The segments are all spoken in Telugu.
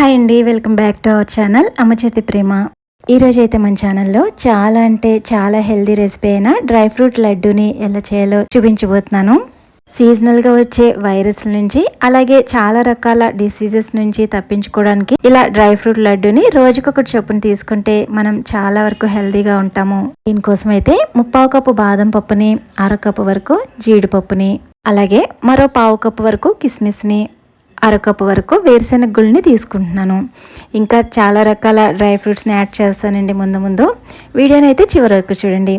హాయ్ అండి, welcome back to our channel అమ్మ చేతి ప్రేమ. ఈరోజు అయితే మన ఛానల్లో చాలా అంటే చాలా హెల్దీ రెసిపీ అయిన డ్రై ఫ్రూట్ లడ్డూని ఎలా చేయాలో చూపించబోతున్నాను. సీజనల్గా వచ్చే వైరస్ నుంచి అలాగే చాలా రకాల డిసీజెస్ నుంచి తప్పించుకోవడానికి ఇలా డ్రై ఫ్రూట్ లడ్డూని రోజుకొకటి చొప్పున తీసుకుంటే మనం చాలా వరకు హెల్దీగా ఉంటాము. దీనికోసం అయితే 3/4 కప్పు బాదం పప్పుని, 1/2 కప్పు వరకు జీడిపప్పుని, అలాగే మరో 1/2 కప్పు వరకు కిస్మిస్ని, 1/2 కప్పు వరకు వేరుశెనగ గుళ్ళని తీసుకుంటున్నాను. ఇంకా చాలా రకాల డ్రై ఫ్రూట్స్ని యాడ్ చేస్తానండి ముందు వీడియోని అయితే చివరి వరకు చూడండి.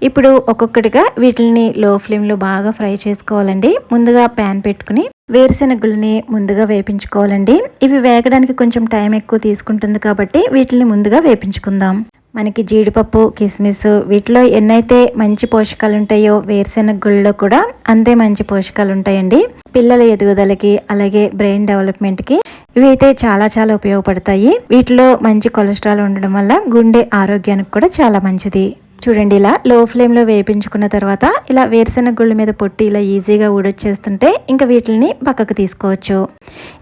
ఇప్పుడు ఒక్కొక్కటిగా వీటిని లో ఫ్లేమ్లో బాగా ఫ్రై చేసుకోవాలండి. ముందుగా ప్యాన్ పెట్టుకుని వేరుశెనగ గుళ్ళని ముందుగా వేపించుకోవాలండి. ఇవి వేగడానికి కొంచెం టైం ఎక్కువ తీసుకుంటుంది కాబట్టి వీటిని ముందుగా వేపించుకుందాం. మనకి జీడిపప్పు, కిస్మిస్ వీటిలో ఎన్నైతే మంచి పోషకాలు ఉంటాయో వేరుశెనగ గుళ్ళలో కూడా అంతే మంచి పోషకాలు ఉంటాయండి. పిల్లల ఎదుగుదలకి అలాగే బ్రెయిన్ డెవలప్మెంట్కి ఇవి అయితే చాలా చాలా ఉపయోగపడతాయి. వీటిలో మంచి కొలెస్ట్రాల్ ఉండడం వల్ల గుండె ఆరోగ్యానికి కూడా చాలా మంచిది. చూడండి, ఇలా లో ఫ్లేమ్లో వేపించుకున్న తర్వాత ఇలా వేరుశెనగ గుళ్ళ మీద పొట్టి ఇలా ఈజీగా ఊడొచ్చేస్తుంటే ఇంకా వీటిని పక్కకు తీసుకోవచ్చు.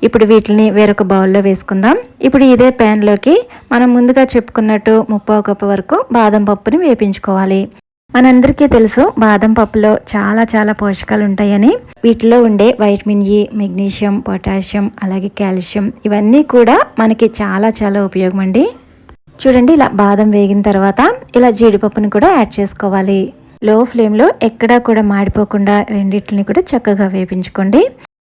ఇప్పుడు వీటిని వేరొక బౌల్లో వేసుకుందాం. ఇప్పుడు ఇదే ప్యాన్లోకి మనం ముందుగా చెప్పుకున్నట్టు 3/4 కప్పు వరకు బాదం పప్పుని వేపించుకోవాలి. మనందరికీ తెలుసు బాదం పప్పులో చాలా చాలా పోషకాలు ఉంటాయని. వీటిలో ఉండే వైటమిన్ ఇ, మెగ్నీషియం, పొటాషియం అలాగే కాల్షియం ఇవన్నీ కూడా మనకి చాలా చాలా ఉపయోగం అండి. చూడండి, ఇలా బాదం వేగిన తర్వాత ఇలా జీడిపప్పుని కూడా యాడ్ చేసుకోవాలి. లో ఫ్లేమ్లో ఎక్కడా కూడా మాడిపోకుండా రెండింటిని కూడా చక్కగా వేపించుకోండి.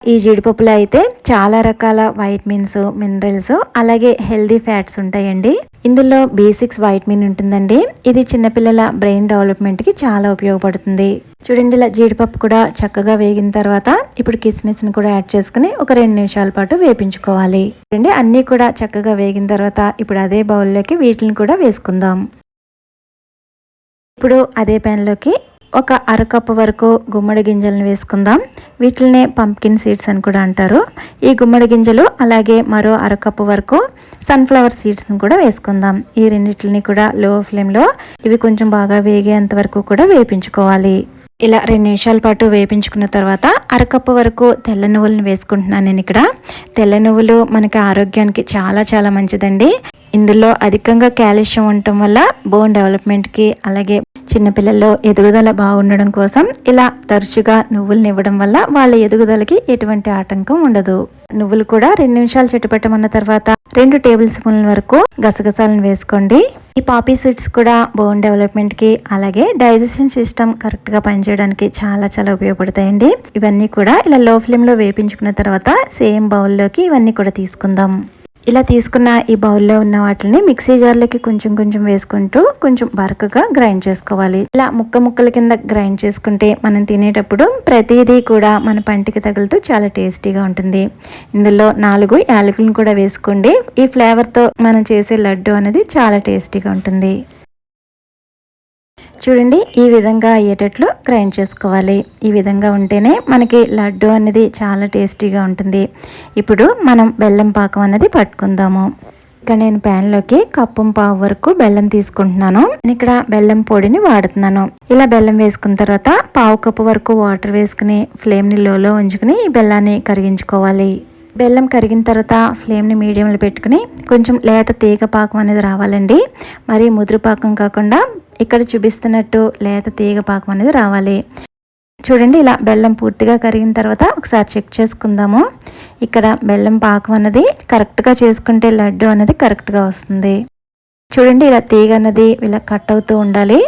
ఈ జీడిపప్పులో అయితే చాలా రకాల వైటమిన్స్, మినరల్స్ అలాగే హెల్దీ ఫ్యాట్స్ ఉంటాయండి. ఇందులో B6 వైటమిన్ ఉంటుందండి. ఇది చిన్నపిల్లల బ్రెయిన్ డెవలప్మెంట్కి చాలా ఉపయోగపడుతుంది. చూడండి, ఇలా జీడిపప్పు కూడా చక్కగా వేగిన తర్వాత ఇప్పుడు కిస్మిస్ని కూడా యాడ్ చేసుకుని ఒక 2 నిమిషాల పాటు వేపించుకోవాలి. చూడండి, అన్నీ కూడా చక్కగా వేగిన తర్వాత ఇప్పుడు అదే బౌల్లోకి వీటిని కూడా వేసుకుందాం. ఇప్పుడు అదే ప్యాన్లోకి ఒక 1/2 కప్పు వరకు గుమ్మడి గింజలను వేసుకుందాం. వీటినే పంప్కిన్ సీడ్స్ అని కూడా అంటారు. ఈ గుమ్మడి గింజలు అలాగే మరో 1/2 కప్పు వరకు సన్ఫ్లవర్ సీడ్స్ని కూడా వేసుకుందాం. ఈ రెండింటిని కూడా లో ఫ్లేమ్లో ఇవి కొంచెం బాగా వేగేంత వరకు కూడా వేపించుకోవాలి. ఇలా 2 నిమిషాల పాటు వేపించుకున్న తర్వాత 1/2 కప్పు వరకు తెల్ల నువ్వులను వేసుకుంటున్నాను నేను ఇక్కడ. తెల్ల నువ్వులు మనకి ఆరోగ్యానికి చాలా చాలా మంచిదండి. ఇందులో అధికంగా కాల్షియం ఉండటం వల్ల బోన్ డెవలప్మెంట్కి అలాగే చిన్నపిల్లల్లో ఎదుగుదల బాగుండడం కోసం ఇలా తరచుగా నువ్వులను ఇవ్వడం వల్ల వాళ్ళ ఎదుగుదలకి ఎటువంటి ఆటంకం ఉండదు. నువ్వులు కూడా 2 నిమిషాలు చిట్టుపెట్టమన్న తర్వాత 2 టేబుల్ స్పూన్ల వరకు గసగసాలను వేసుకోండి. ఈ పాపీ సీడ్స్ కూడా బోన్ డెవలప్మెంట్కి అలాగే డైజెషన్ సిస్టమ్ కరెక్ట్గా పనిచేయడానికి చాలా చాలా ఉపయోగపడతాయండి. ఇవన్నీ కూడా ఇలా లో ఫ్లేమ్లో వేపించుకున్న తర్వాత సేమ్ బౌల్లోకి ఇవన్నీ కూడా తీసుకుందాం. ఇలా తీసుకున్న ఈ బౌల్లో ఉన్న వాటిని మిక్సీ జార్లోకి కొంచెం కొంచెం వేసుకుంటూ కొంచెం బరకగా గ్రైండ్ చేసుకోవాలి. ఇలా ముక్కల కింద గ్రైండ్ చేసుకుంటే మనం తినేటప్పుడు ప్రతిదీ కూడా మన పంటికి తగులుతూ చాలా టేస్టీగా ఉంటుంది. ఇందులో 4 యాలకులను కూడా వేసుకోండి. ఈ ఫ్లేవర్తో మనం చేసే లడ్డు అనేది చాలా టేస్టీగా ఉంటుంది. చూడండి, ఈ విధంగా అయ్యేటట్లు గ్రైండ్ చేసుకోవాలి. ఈ విధంగా ఉంటేనే మనకి లడ్డు అనేది చాలా టేస్టీగా ఉంటుంది. ఇప్పుడు మనం బెల్లం పాకం అనేది పట్టుకుందాము. ఇక్కడ నేను ప్యాన్లోకి 1.5 కప్పు వరకు బెల్లం తీసుకుంటున్నాను. నేను ఇక్కడ బెల్లం పొడిని వాడుతున్నాను. ఇలా బెల్లం వేసుకున్న తర్వాత 1/2 కప్పు వరకు వాటర్ వేసుకుని ఫ్లేమ్ని లోలో ఉంచుకుని ఈ బెల్లాన్ని కరిగించుకోవాలి. బెల్లం కరిగిన తర్వాత ఫ్లేమ్ని మీడియంలో పెట్టుకుని కొంచెం లేత తీగ పాకం అనేది రావాలండి. మరి ముదురు పాకం కాకుండా ఇక్కడ చూపిస్తున్నట్టు లేత తీగ పాకం అనేది రావాలి. చూడండి, ఇలా బెల్లం పూర్తిగా కరిగిన తర్వాత ఒకసారి చెక్ చేసుకుందాము. ఇక్కడ బెల్లం పాకం అనేది కరెక్ట్గా చేసుకుంటే లడ్డు అనేది కరెక్ట్గా వస్తుంది. చూడండి, ఇలా తీగ అన్నది ఇలా కట్ అవుతూ ఉండాలి.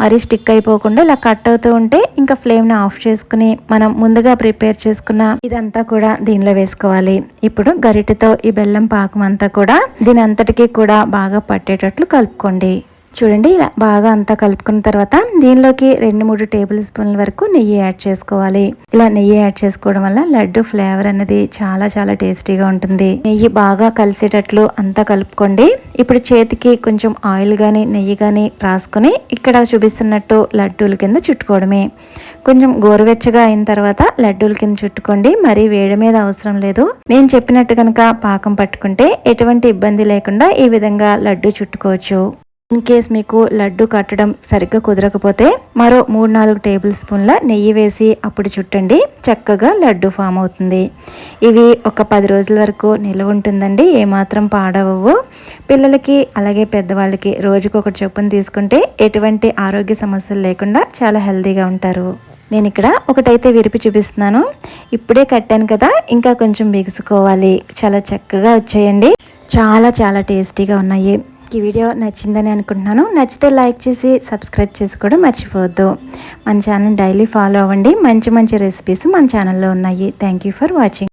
మరీ స్టిక్ అయిపోకుండా ఇలా కట్ అవుతూ ఉంటే ఇంకా ఫ్లేమ్ని ఆఫ్ చేసుకుని మనం ముందుగా ప్రిపేర్ చేసుకున్న ఇదంతా కూడా దీనిలో వేసుకోవాలి. ఇప్పుడు గరిటెతో ఈ బెల్లం పాకం అంతా కూడా దీని అంతటికీ కూడా బాగా పట్టేటట్లు కలుపుకోండి. చూడండి, ఇలా బాగా అంతా కలుపుకున్న తర్వాత దీనిలోకి 2-3 టేబుల్ స్పూన్ల వరకు నెయ్యి యాడ్ చేసుకోవాలి. ఇలా నెయ్యి యాడ్ చేసుకోవడం వల్ల లడ్డు ఫ్లేవర్ అనేది చాలా చాలా టేస్టీగా ఉంటుంది. నెయ్యి బాగా కలిసేటట్లు అంతా కలుపుకోండి. ఇప్పుడు చేతికి కొంచెం ఆయిల్ కానీ నెయ్యి కానీ రాసుకొని ఇక్కడ చూపిస్తున్నట్టు లడ్డూల కింద చుట్టుకోవడమే. కొంచెం గోరువెచ్చగా అయిన తర్వాత లడ్డూల కింద చుట్టుకోండి. మరీ వేడి మీద అవసరం లేదు. నేను చెప్పినట్టు కనుక పాకం పట్టుకుంటే ఎటువంటి ఇబ్బంది లేకుండా ఈ విధంగా లడ్డు చుట్టుకోవచ్చు. ఇన్ కేస్ మీకు లడ్డు కట్టడం సరిగ్గా కుదరకపోతే మరో 3-4 టేబుల్ స్పూన్ల నెయ్యి వేసి అప్పుడు చుట్టండి, చక్కగా లడ్డు ఫామ్ అవుతుంది. ఇవి ఒక 10 రోజుల వరకు నిల్వ ఉంటుందండి, ఏమాత్రం పాడవవు. పిల్లలకి అలాగే పెద్దవాళ్ళకి రోజుకొకటి చొప్పున తీసుకుంటే ఎటువంటి ఆరోగ్య సమస్యలు లేకుండా చాలా హెల్తీగా ఉంటారు. నేను ఇక్కడ ఒకటైతే విరిపి చూపిస్తున్నాను. ఇప్పుడే కట్టాను కదా, ఇంకా కొంచెం బిగుసుకోవాలి. చాలా చక్కగా వచ్చాయండి, చాలా చాలా టేస్టీగా ఉన్నాయి. ఈ వీడియో నచ్చిందని అనుకుంటున్నాను. నచ్చితే లైక్ చేసి సబ్స్క్రైబ్ చేసుకోవడం మర్చిపోవద్దు. మన ఛానల్ డైలీ ఫాలో అవ్వండి. మంచి మంచి రెసిపీస్ మన ఛానల్లో ఉన్నాయి. Thank you for watching.